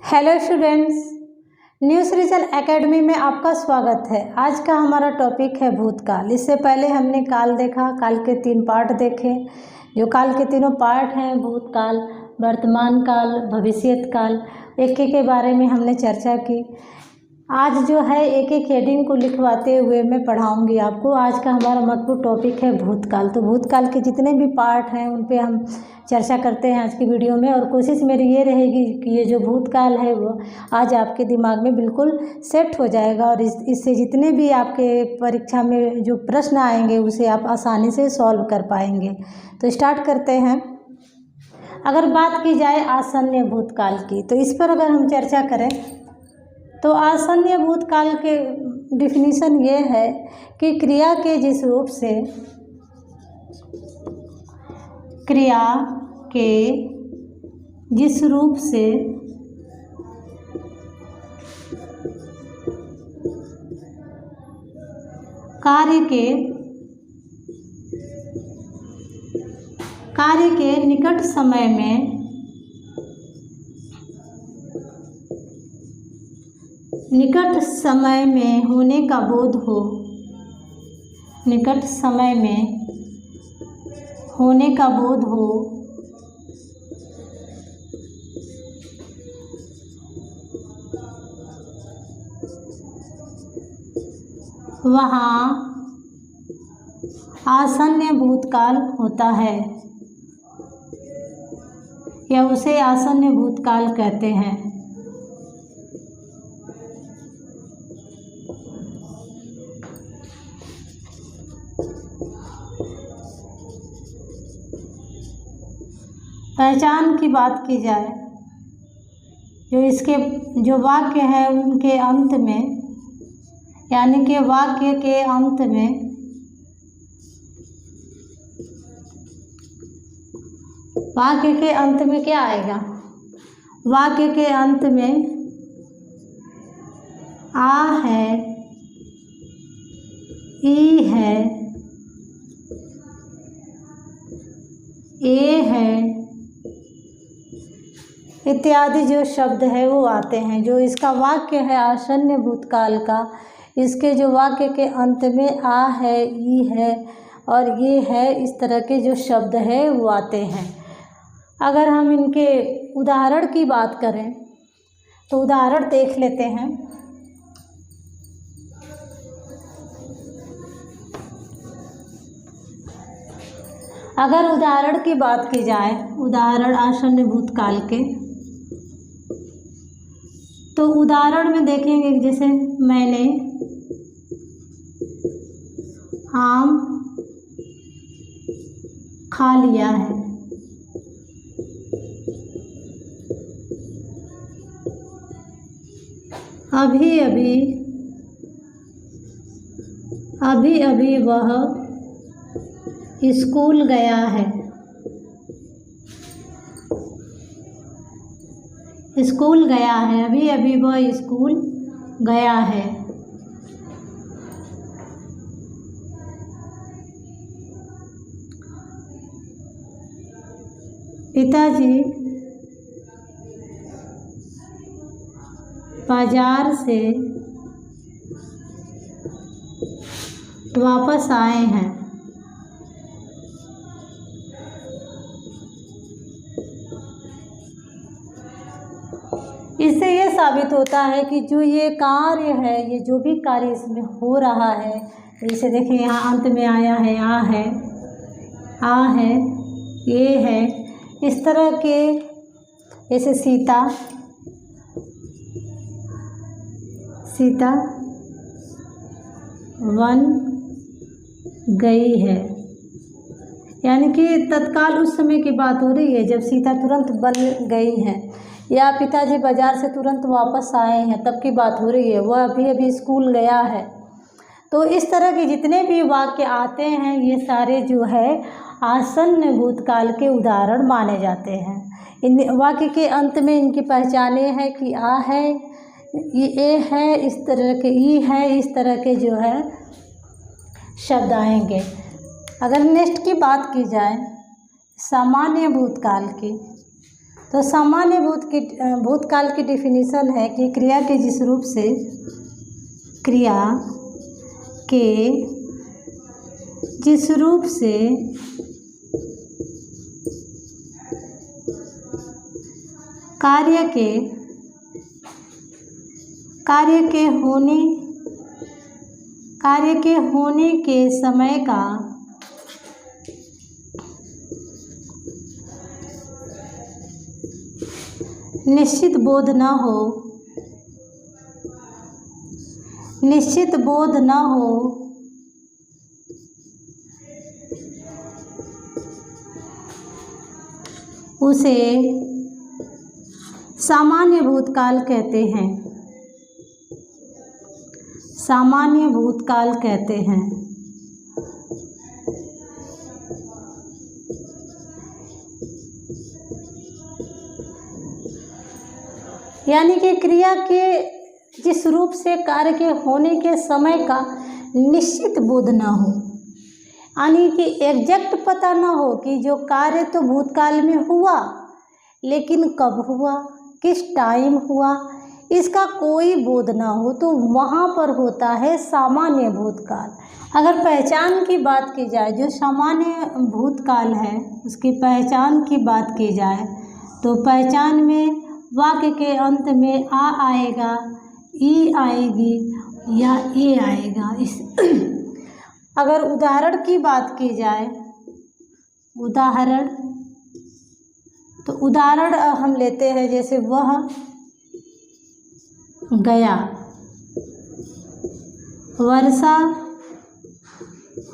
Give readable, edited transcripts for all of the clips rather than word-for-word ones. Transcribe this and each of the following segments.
Hello students, news reason academy में आपका स्वागत है। आज का हमारा टॉपिक है भूतकाल। इससे पहले हमने काल देखा, काल के 3 पार्ट देखे। जो काल के तीनों पार्ट हैं, भूतकाल, वर्तमान काल, भविष्यत काल, एक एक के बारे में हमने चर्चा की। आज जो है एक एक हेडिंग को लिखवाते हुए मैं पढ़ाऊंगी आपको। आज का हमारा महत्वपूर्ण टॉपिक है भूतकाल। तो भूतकाल के जितने भी पार्ट हैं उन पे हम चर्चा करते हैं आज की वीडियो में। और कोशिश मेरी ये रहेगी कि ये जो भूतकाल है वो आज आपके दिमाग में बिल्कुल सेट हो जाएगा और इससे जितने भी आपके परीक्षा में जो प्रश्न आएंगे उसे आप आसानी से सॉल्व कर पाएंगे। तो स्टार्ट करते हैं। अगर बात की जाए आसन्न भूतकाल की, तो इस पर अगर हम चर्चा करें तो आसन्न भूतकाल के डिफिनीशन ये है कि क्रिया के जिस रूप से कार्य के निकट समय में होने का बोध हो, वहाँ आसन्न भूतकाल होता है या उसे आसन्न भूतकाल कहते हैं। पहचान की बात की जाए, जो वाक्य है उनके अंत में, यानी कि वाक्य के अंत में क्या आएगा? वाक्य के अंत में आ है, ई है, ए है इत्यादि जो शब्द है वो आते हैं। जो इसका वाक्य है आसन्न भूतकाल का, इसके जो वाक्य के अंत में आ है, ई है और ये है, इस तरह के जो शब्द है वो आते हैं। अगर हम इनके उदाहरण की बात करें तो उदाहरण देख लेते हैं। अगर उदाहरण की बात की जाए, उदाहरण आसन्न भूतकाल के, तो उदाहरण में देखेंगे जैसे मैंने आम खा लिया है। अभी अभी वह स्कूल गया है। अभी अभी वह स्कूल गया है। पिताजी बाजार से वापस आए हैं। इससे ये साबित होता है कि जो ये कार्य है, ये जो भी कार्य इसमें हो रहा है, जैसे देखिए यहाँ अंत में आया है, आ है, ये है, इस तरह के, जैसे सीता वन गई है, यानी कि तत्काल उस समय की बात हो रही है जब सीता तुरंत बन गई हैं, या पिताजी बाजार से तुरंत वापस आए हैं तब की बात हो रही है। वह अभी अभी स्कूल गया है। तो इस तरह के जितने भी वाक्य आते हैं ये सारे जो है आसन्न भूतकाल के उदाहरण माने जाते हैं। इन वाक्य के अंत में इनकी पहचाने हैं कि आ है, ये ए है, इस तरह के ई है, इस तरह के जो है शब्द आएंगे। अगर नेक्स्ट की बात की जाए सामान्य भूतकाल की, तो सामान्य भूतकाल की डिफिनीशन है कि क्रिया के जिस रूप से कार्य के होने के समय का निश्चित बोध न हो उसे सामान्य भूतकाल कहते हैं। यानी कि क्रिया के जिस रूप से कार्य के होने के समय का निश्चित बोध न हो, यानी कि एग्जैक्ट पता न हो कि जो कार्य तो भूतकाल में हुआ, लेकिन कब हुआ, किस टाइम हुआ, इसका कोई बोध ना हो, तो वहाँ पर होता है सामान्य भूतकाल। अगर पहचान की बात की जाए, जो सामान्य भूतकाल है उसकी पहचान की बात की जाए, तो पहचान में वाक्य के अंत में आ आएगा, ई आएगी या ए आएगा। अगर उदाहरण की बात की जाए, तो उदाहरण हम लेते हैं, जैसे वह गया, वर्षा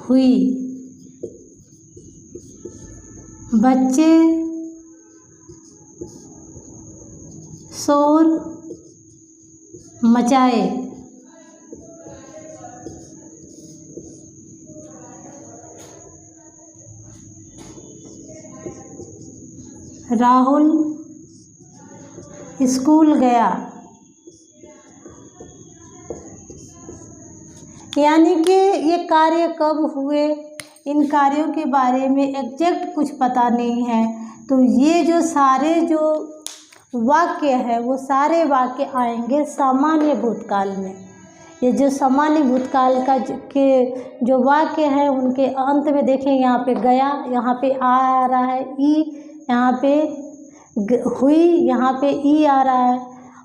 हुई, बच्चे शोर मचाए, राहुल स्कूल गया। यानी कि ये कार्य कब हुए, इन कार्यों के बारे में एग्जैक्ट कुछ पता नहीं है, तो ये जो सारे जो वाक्य है वो सारे वाक्य आएंगे सामान्य भूतकाल में। ये जो सामान्य भूतकाल के जो वाक्य हैं उनके अंत में देखें, यहाँ पे गया, यहाँ पे आ रहा है ई, यहाँ पे हुई, यहाँ पे ई आ रहा है,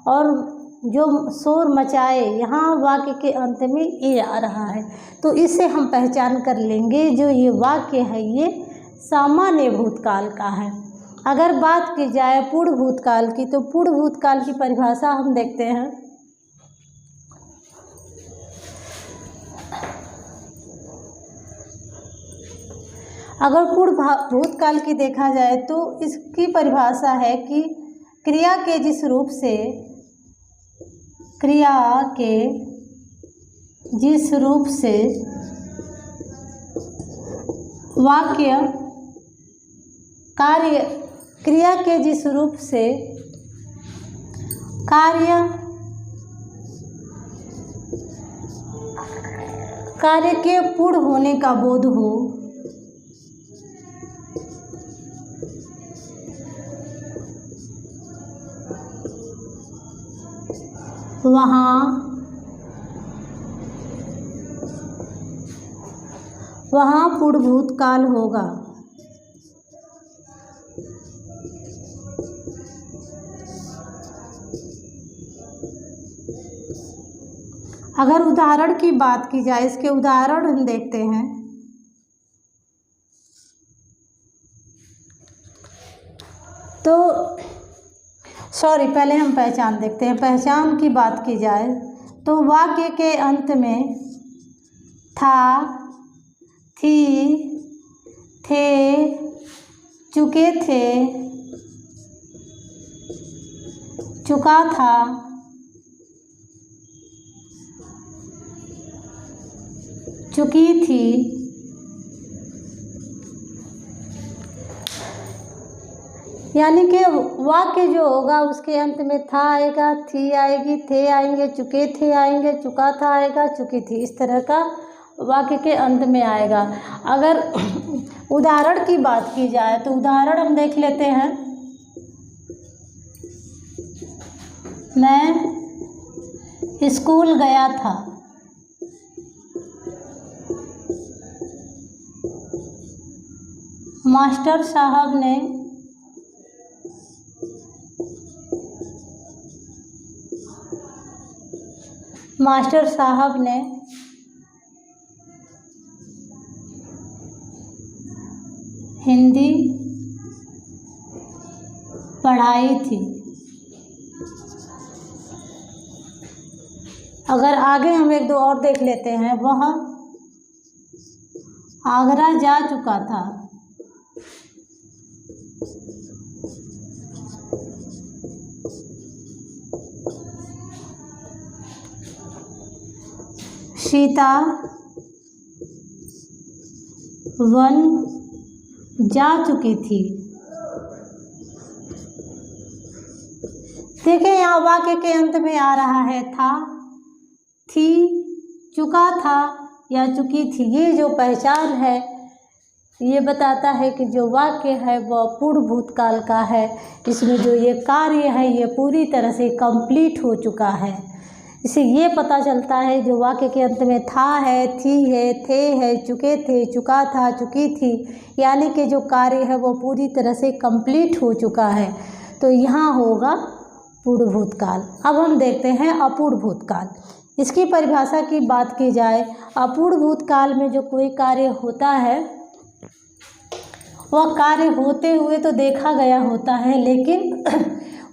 और जो शोर मचाए यहाँ वाक्य के अंत में ए आ रहा है। तो इससे हम पहचान कर लेंगे जो ये वाक्य है ये सामान्य भूतकाल का है। अगर बात की जाए पूर्ण भूतकाल की, तो पूर्ण भूतकाल की परिभाषा हम देखते हैं। अगर पूर्ण भूतकाल की देखा जाए तो इसकी परिभाषा है कि क्रिया के जिस रूप से वाक्य क्रिया के जिस रूप से कार्य के पूर्ण होने का बोध हो, वहाँ पूर्ण भूतकाल होगा। अगर उदाहरण की बात की जाए, इसके उदाहरण हम देखते हैं। तो पहले हम पहचान देखते हैं। पहचान की बात की जाए तो वाक्य के अंत में था, थी, थे, चुके थे, चुका था, चुकी थी, यानी कि वाक्य जो होगा उसके अंत में था आएगा, थी आएगी, थे आएंगे, चुके थे आएंगे, चुका था आएगा, चुकी थी, इस तरह का वाक्य के अंत में आएगा। अगर उदाहरण की बात की जाए तो उदाहरण हम देख लेते हैं। मैं स्कूल गया था। मास्टर साहब ने हिंदी पढ़ाई थी। अगर आगे हम एक दो और देख लेते हैं, वह आगरा जा चुका था। सीता वन जा चुकी थी। देखिए यहाँ वाक्य के अंत में आ रहा है था, थी, चुका था या चुकी थी। ये जो पहचान है ये बताता है कि जो वाक्य है वह पूर्ण भूतकाल का है। इसमें जो ये कार्य है ये पूरी तरह से कंप्लीट हो चुका है। इससे ये पता चलता है जो वाक्य के अंत में था है, थी है, थे है, चुके थे, चुका था, चुकी थी, यानी कि जो कार्य है वो पूरी तरह से कंप्लीट हो चुका है। तो यहाँ होगा पूर्ण भूतकाल। अब हम देखते हैं अपूर्ण भूतकाल। इसकी परिभाषा की बात की जाए, अपूर्ण भूतकाल में जो कोई कार्य होता है वह कार्य होते हुए तो देखा गया होता है, लेकिन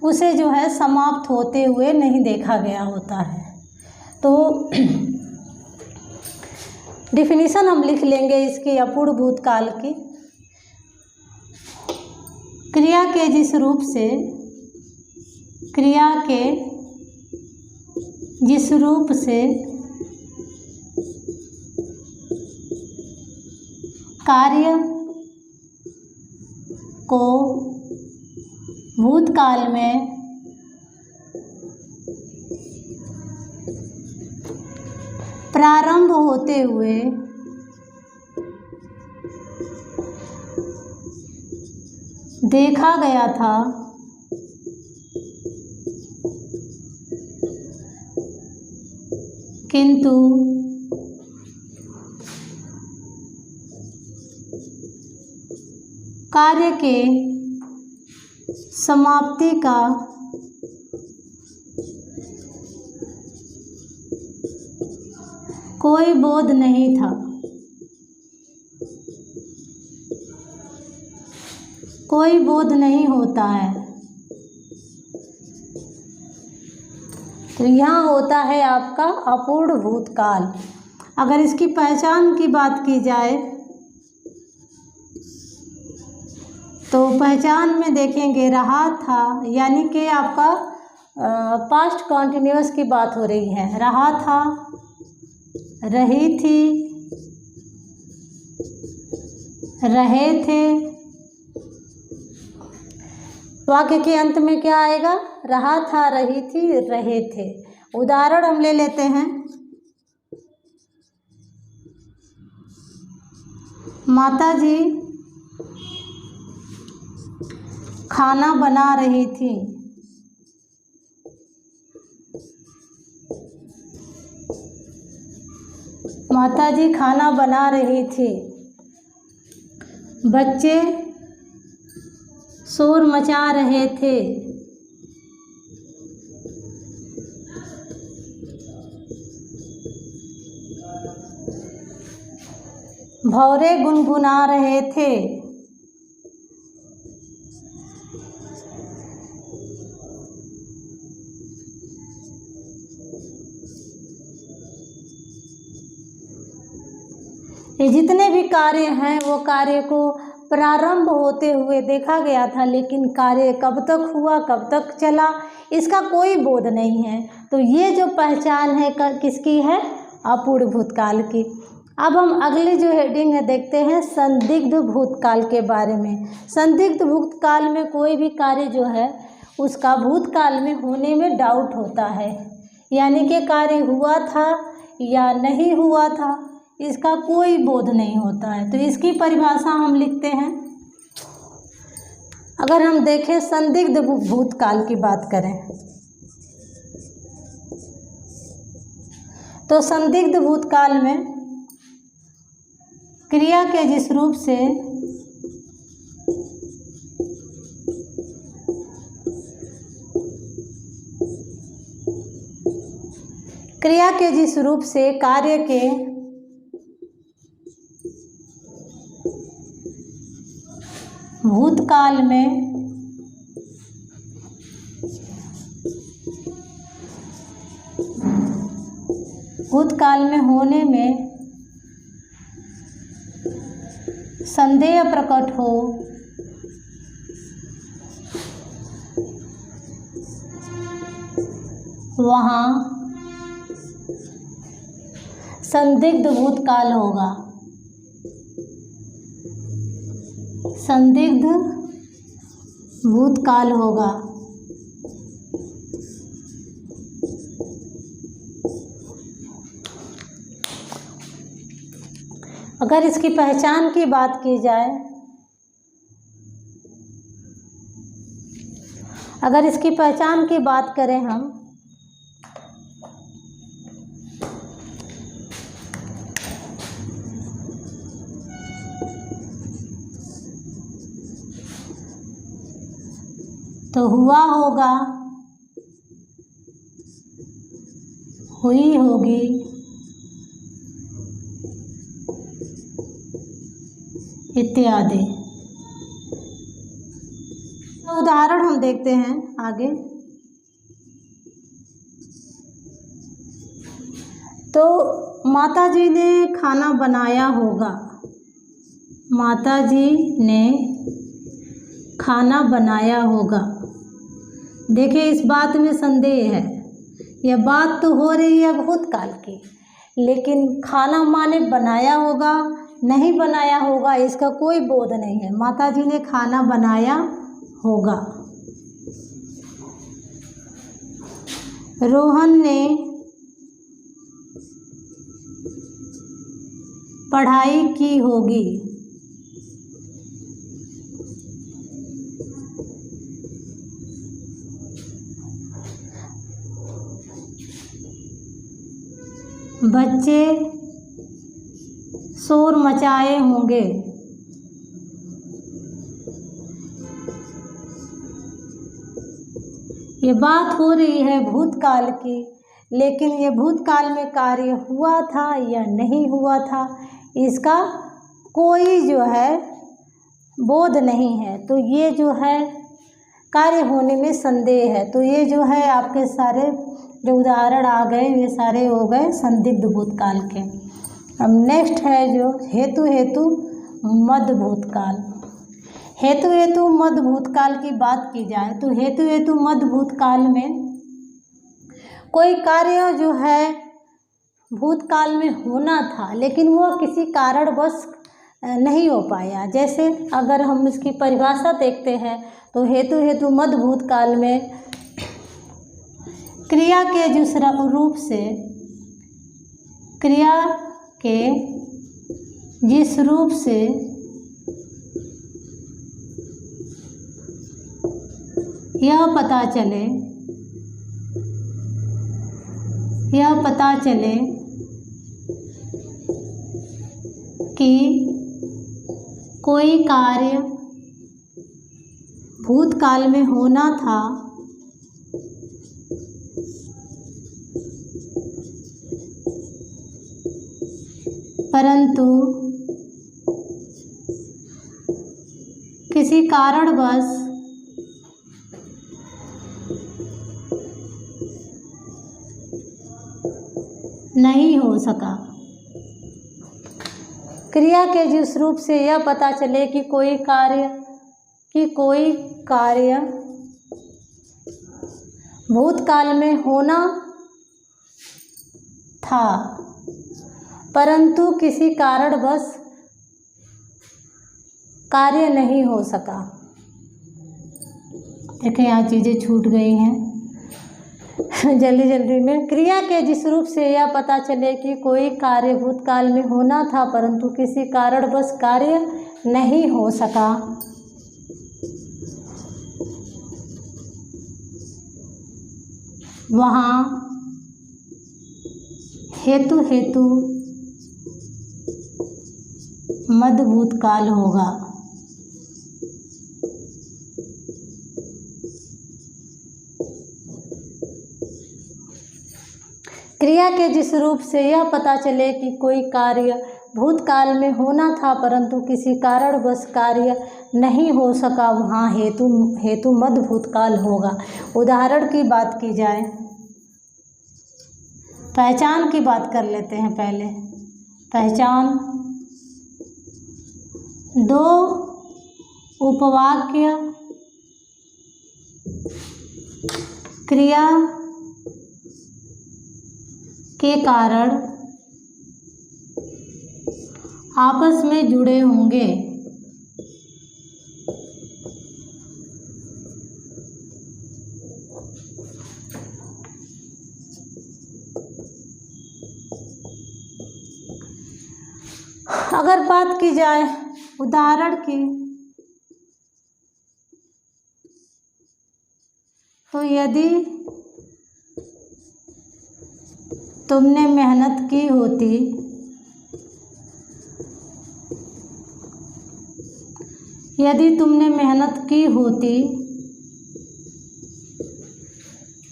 उसे जो है समाप्त होते हुए नहीं देखा गया होता है। तो डिफिनीशन हम लिख लेंगे इसकी अपूर्ण भूतकाल की। क्रिया के जिस रूप से कार्य को भूतकाल में प्रारंभ होते हुए देखा गया था, किंतु कार्य के समाप्ति का कोई बोध नहीं था। कोई बोध नहीं होता है। तो यहाँ होता है आपका अपूर्ण भूतकाल। अगर इसकी पहचान की बात की जाए तो पहचान में देखेंगे रहा था, यानी कि आपका पास्ट कॉन्टिन्यूअस की बात हो रही है। रहा था, रही थी, रहे थे। वाक्य के अंत में क्या आएगा? रहा था, रही थी, रहे थे। उदाहरण हम ले लेते हैं। माताजी खाना बना रही थी। माताजी खाना बना रही थी। बच्चे शोर मचा रहे थे। भौरे गुनगुना रहे थे। ये जितने भी कार्य हैं वो कार्य को प्रारंभ होते हुए देखा गया था, लेकिन कार्य कब तक हुआ, कब तक चला, इसका कोई बोध नहीं है। तो ये जो पहचान है किसकी है? अपूर्ण भूतकाल की। अब हम अगली जो हेडिंग है देखते हैं संदिग्ध भूतकाल के बारे में। संदिग्ध भूतकाल में कोई भी कार्य जो है उसका भूतकाल में होने में डाउट होता है, यानी कि कार्य हुआ था या नहीं हुआ था, इसका कोई बोध नहीं होता है। तो इसकी परिभाषा हम लिखते हैं। अगर हम देखें संदिग्ध भूतकाल की बात करें तो संदिग्ध भूतकाल में क्रिया के जिस रूप से कार्य के भूतकाल में होने में संदेह प्रकट हो, वहाँ संदिग्ध भूतकाल होगा। संदिग्ध भूतकाल होगा। अगर इसकी पहचान की बात की जाए, अगर इसकी पहचान की बात करें हम, तो हुआ होगा, हुई होगी, इत्यादि। उदाहरण हम देखते हैं आगे। तो माताजी ने खाना बनाया होगा। माताजी ने खाना बनाया होगा। देखिए, इस बात में संदेह है। यह बात तो हो रही है भूतकाल की, लेकिन खाना माने बनाया होगा, नहीं बनाया होगा, इसका कोई बोध नहीं है। माताजी ने खाना बनाया होगा। रोहन ने पढ़ाई की होगी। बच्चे शोर मचाए होंगे। ये बात हो रही है भूतकाल की, लेकिन ये भूतकाल में कार्य हुआ था या नहीं हुआ था, इसका कोई जो है बोध नहीं है। तो ये जो है कार्य होने में संदेह है। तो ये जो है आपके सारे जो उदाहरण आ गए, ये सारे हो गए संदिग्ध भूतकाल के। अब नेक्स्ट है जो हेतु मध्य भूतकाल। हेतु मध्य भूतकाल की बात की जाए तो हेतु मध्य भूतकाल में कोई कार्य जो है भूतकाल में होना था, लेकिन वो किसी कारणवश नहीं हो पाया। जैसे अगर हम इसकी परिभाषा देखते हैं तो हेतु मध्य भूतकाल में क्रिया के जिस रूप से, क्रिया के जिस रूप से यह पता चले कि कोई कार्य भूतकाल में होना था, परंतु किसी कारणवश नहीं हो सका। क्रिया के जिस रूप से यह पता चले कि कोई कार्य भूतकाल में होना था, परंतु किसी कारणवश कार्य नहीं हो सका। देखिए, यहाँ चीज़ें छूट गई हैं जल्दी में। क्रिया के जिस रूप से यह पता चले कि कोई कार्य भूतकाल में होना था, परंतु किसी कारणवश कार्य नहीं हो सका। वहाँ हेतु हेतु मद भूतकाल होगा। क्रिया के जिस रूप से यह पता चले कि कोई कार्य भूतकाल में होना था परंतु किसी कारणवश कार्य नहीं हो सका, वहाँ हेतु मद भूतकाल होगा। उदाहरण की बात की जाए, पहचान की बात कर लेते हैं पहले। पहचान, दो उपवाक्य क्रिया के कारण आपस में जुड़े होंगे। अगर बात की जाए उदाहरण की, तो यदि तुमने मेहनत की होती, यदि तुमने मेहनत की होती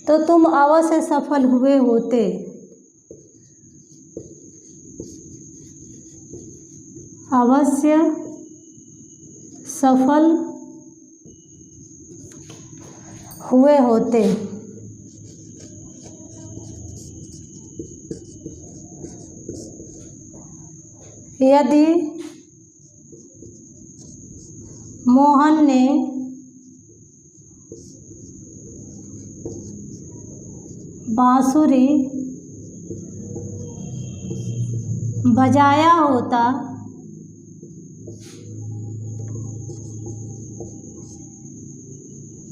तो तुम अवश्य सफल हुए होते। अवश्य सफल हुए होते। यदि मोहन ने बांसुरी बजाया होता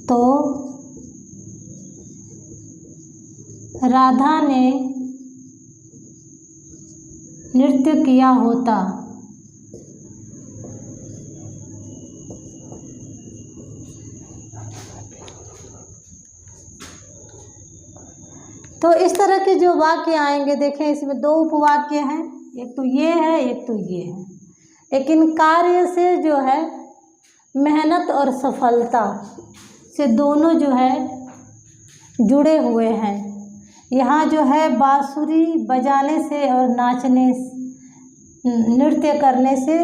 तो राधा ने नृत्य किया होता। तो इस तरह के जो वाक्य आएंगे, देखें इसमें दो उपवाक्य हैं, एक तो ये है एक तो ये है, लेकिन कार्य से जो है मेहनत और सफलता से दोनों जो है जुड़े हुए हैं। यहाँ जो है बांसुरी बजाने से और नाचने नृत्य करने से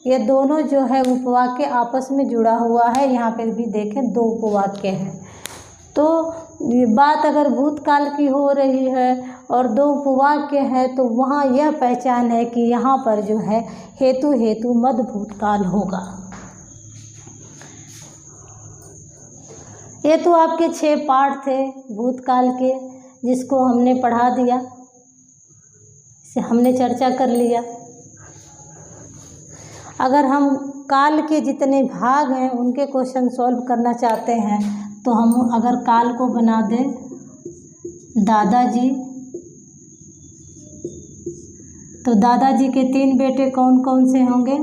ये दोनों जो है उपवाक्य आपस में जुड़ा हुआ है। यहाँ पर भी देखें दो उपवाक्य हैं। तो ये बात अगर भूतकाल की हो रही है और दो उपवाक्य है तो वहाँ यह पहचान है कि यहाँ पर जो है हेतु मद भूतकाल होगा। ये तो आपके 6 पाठ थे भूतकाल के, जिसको हमने पढ़ा दिया, इसे हमने चर्चा कर लिया। अगर हम काल के जितने भाग हैं उनके क्वेश्चन सॉल्व करना चाहते हैं तो हम अगर काल को बना दें दादाजी, तो दादाजी के 3 बेटे कौन कौन से होंगे?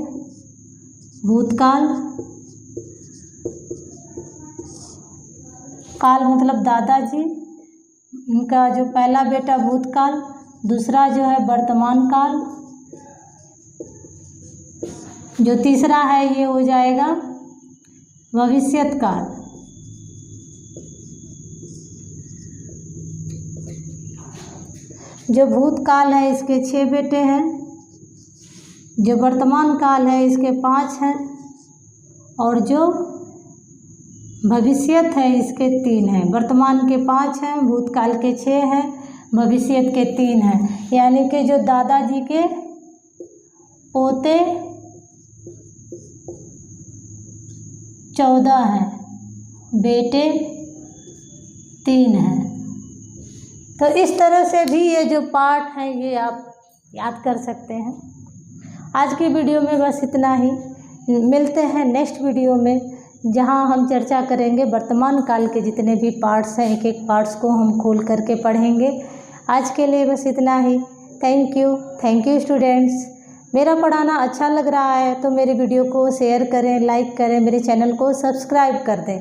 भूतकाल, काल मतलब दादाजी, उनका जो पहला बेटा भूतकाल, दूसरा जो है वर्तमान काल, जो तीसरा है ये हो जाएगा भविष्यत काल। जो भूतकाल है इसके 6 बेटे हैं, जो वर्तमान काल है इसके 5 हैं, और जो भविष्यत है इसके 3 हैं। वर्तमान के 5 हैं, भूतकाल के 6 हैं, भविष्यत के 3 हैं। यानी कि जो दादाजी के पोते 14 हैं, बेटे 3 हैं। तो इस तरह से भी ये जो पाठ हैं ये आप याद कर सकते हैं। आज की वीडियो में बस इतना ही। मिलते हैं नेक्स्ट वीडियो में, जहां हम चर्चा करेंगे वर्तमान काल के जितने भी पार्ट्स हैं, एक एक पार्ट्स को हम खोल करके पढ़ेंगे। आज के लिए बस इतना ही। Thank you students. मेरा पढ़ाना अच्छा लग रहा है तो मेरे वीडियो को शेयर करें, लाइक करें, मेरे चैनल को सब्सक्राइब कर दें।